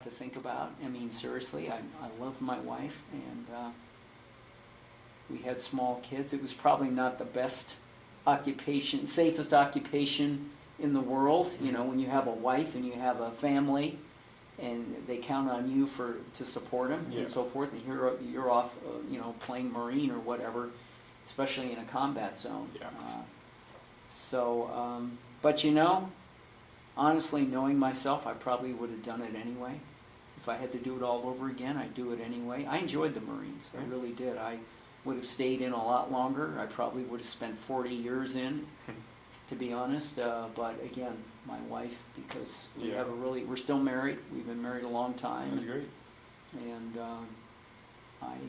to think about. I mean, seriously, I love my wife, and we had small kids. It was probably not the best occupation, safest occupation in the world. You know, when you have a wife and you have a family, and they count on you to support them and so forth, and you're off, you know, playing Marine or whatever, especially in a combat zone. Yeah. But you know, honestly, knowing myself, I probably would have done it anyway. If I had to do it all over again, I'd do it anyway. I enjoyed the Marines. I really did. I would have stayed in a lot longer. I probably would have spent 40 years in, to be honest. But again, my wife, because we're still married. We've been married a long time. That's great. And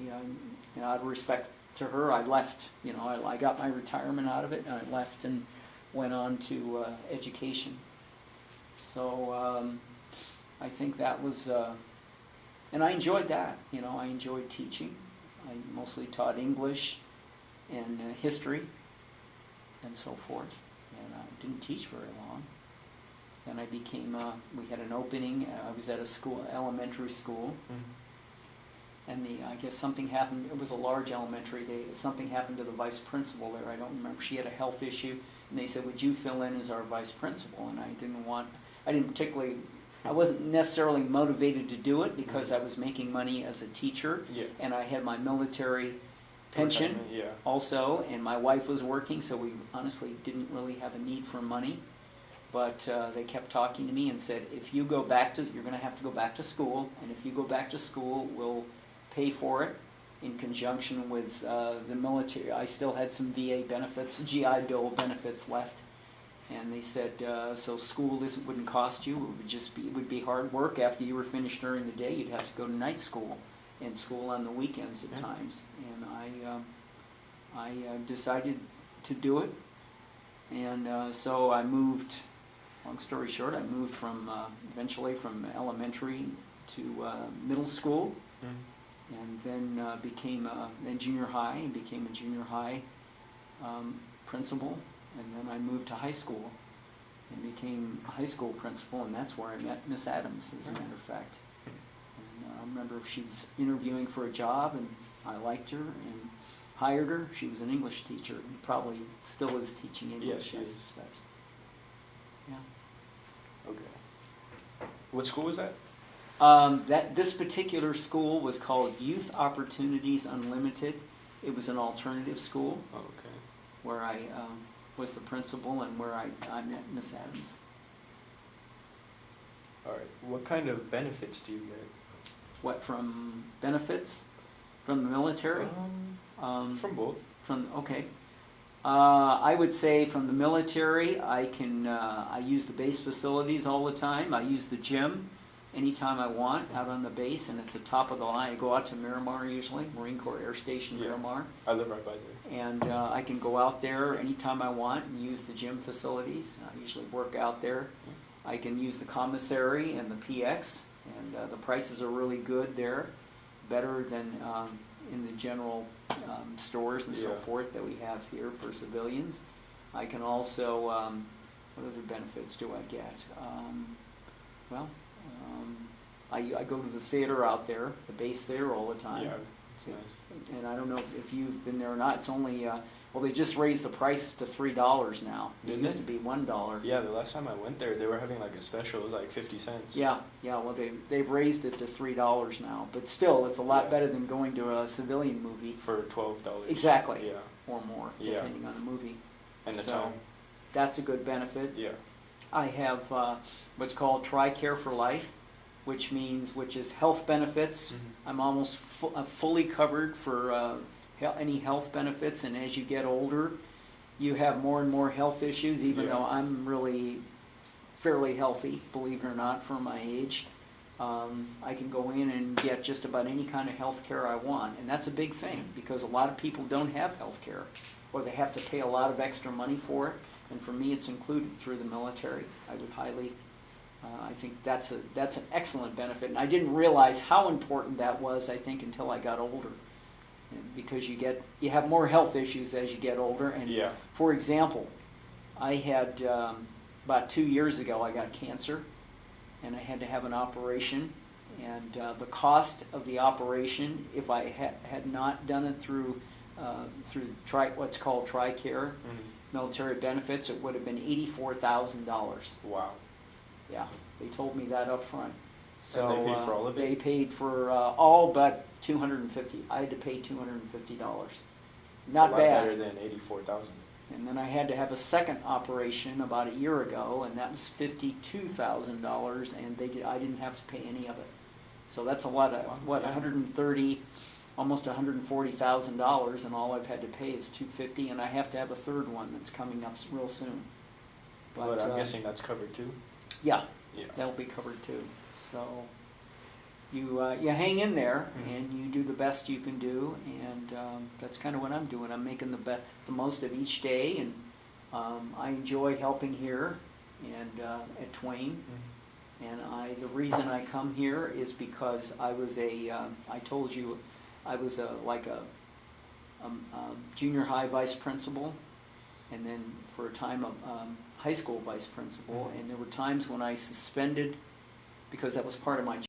you know, out of respect to her, I left. You know, I got my retirement out of it, and I left and went on to education. So I think that was, and I enjoyed that. You know, I enjoyed teaching. I mostly taught English and history and so forth, and I didn't teach very long. Then I became, we had an opening. I was at a school, elementary school, and I guess something happened. It was a large elementary. Something happened to the vice principal there. I don't remember. She had a health issue, and they said, "Would you fill in as our vice principal?" And I wasn't necessarily motivated to do it because I was making money as a teacher, and I had my military pension also, and my wife was working, so we honestly didn't really have a need for money. But they kept talking to me and said, if you go back to, you're going to have to go back to school, and if you go back to school, we'll pay for it in conjunction with the military. I still had some VA benefits, GI Bill benefits left. And they said, so school wouldn't cost you. It would be hard work. After you were finished during the day, you'd have to go to night school and school on the weekends at times. And I decided to do it. And so I moved, long story short, I moved eventually from elementary to middle school. And then became then junior high, and became a junior high principal. And then I moved to high school and became a high school principal, and that's where I met Miss Adams, as a matter of fact. And I remember she was interviewing for a job, and I liked her and hired her. She was an English teacher, and probably still is teaching English, I suspect. Yeah. Okay. What school was that? This particular school was called Youth Opportunities Unlimited. It was an alternative school. Oh, okay. Where I was the principal, and where I met Miss Adams. All right. What kind of benefits do you get? What, from benefits? From the military? From both. Okay. I would say from the military, I use the base facilities all the time. I use the gym anytime I want out on the base, and it's the top of the line. I go out to Miramar usually, Marine Corps Air Station Miramar. I live right by there. And I can go out there anytime I want and use the gym facilities. I usually work out there. I can use the commissary and the PX, and the prices are really good there, better than in the general stores and so forth that we have here for civilians. I can also, what other benefits do I get? I go to the theater out there, the base there all the time. Yeah, it's nice. And I don't know if you've been there or not. It's only, well, they just raised the price to $3 now. It used to be $1. Yeah, the last time I went there, they were having like a special. It was like 50 cents. Yeah. Well, they've raised it to $3 now. But still, it's a lot better than going to a civilian movie. For $12. Exactly. Yeah. Or more, depending on the movie. And the time. That's a good benefit. Yeah. I have what's called TRICARE for Life, which is health benefits. I'm almost fully covered for any health benefits, and as you get older, you have more and more health issues, even though I'm really fairly healthy, believe it or not, for my age. I can go in and get just about any kind of health care I want, and that's a big thing, because a lot of people don't have health care, or they have to pay a lot of extra money for it, and for me it's included through the military. I would highly I think that's an excellent benefit, and I didn't realize how important that was, I think, until I got older. And because you have more health issues as you get older. And for example, I had about 2 years ago I got cancer, and I had to have an operation, And the cost of the operation, if I had not done it through what's called TRICARE, military benefits, it would have been $84,000. Wow. Yeah, they told me that up front. So And they paid for all of it? They paid for all but $250. I had to pay $250. Not It's a lot bad. better than 84,000. And then I had to have a second operation about a year ago, and that was $52,000, and I didn't have to pay any of it. So that's a lot of, what, Yeah. $130, almost $140,000, and all I've had to pay is $250, and I have to have a third one that's coming up real soon. But I'm guessing that's covered too? Yeah, Yeah. that'll be covered too. So you hang in there, and you do the best you can do, and that's kind of what I'm doing. I'm making the most of each day, and I enjoy helping here and at Twain. And the reason I come here is because I was I told you, I was a junior high vice principal, and then for a time a high school vice principal, and there were times when I suspended, because that was part of my